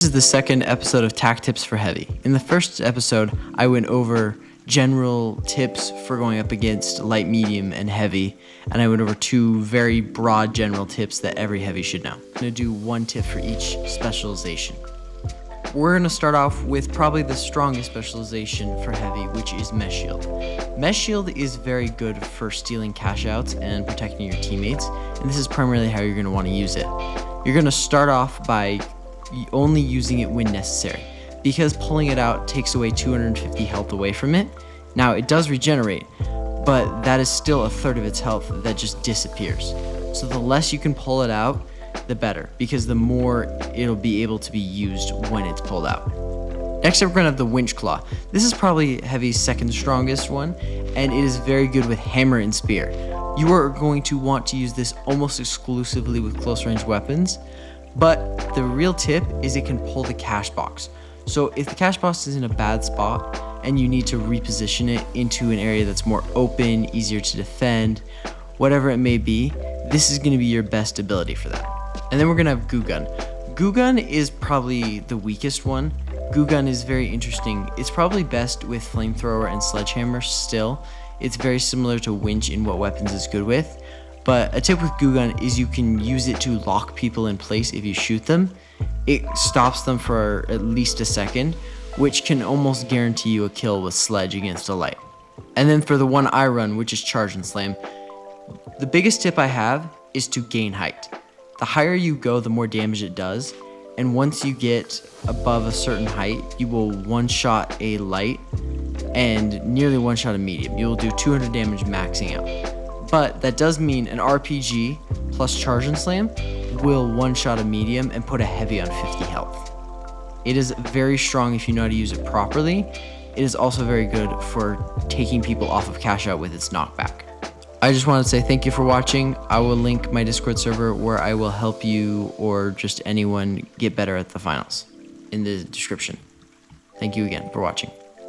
This is the second episode of Tac Tips for Heavy. In the first episode, I went over general tips for going up against light, medium, and heavy, and I went over two very broad general tips that every heavy should know. I'm going to do one tip for each specialization. We're going to start off with probably the strongest specialization for heavy, which is Mesh Shield. Mesh Shield is very good for stealing cash outs and protecting your teammates, and this is primarily how you're going to want to use it. You're going to start off by only using it when necessary, because pulling it out takes away 250 health away from it. Now it does regenerate, but that is still a third of its health that just disappears. So the less you can pull it out, the better, because the more it'll be able to be used when it's pulled out. Next up, we're gonna have the Winch Claw. This is probably Heavy's second strongest one, and it is very good with hammer and spear. You are going to want to use this almost exclusively with close range weapons, but the real tip is it can pull the cash box. So if the cash box is in a bad spot and you need to reposition it into an area that's more open, easier to defend, whatever it may be, this is going to be your best ability for that. And then we're going to have Goo Gun. Goo Gun is probably the weakest one. Goo Gun is very interesting. It's probably best with flamethrower and sledgehammer still. It's very similar to Winch in what weapons it's good with. But a tip with Goo Gun is you can use it to lock people in place if you shoot them. It stops them for at least a second, which can almost guarantee you a kill with sledge against a light. And then for the one I run, which is Charge and Slam, the biggest tip I have is to gain height. The higher you go, the more damage it does. And once you get above a certain height, you will one-shot a light and nearly one-shot a medium. You will do 200 damage maxing out. But that does mean an RPG plus Charge and Slam will one-shot a medium and put a heavy on 50 health. It is very strong if you know how to use it properly. It is also very good for taking people off of cash out with its knockback. I just want to say thank you for watching. I will link my Discord server where I will help you or just anyone get better at the finals in the description. Thank you again for watching.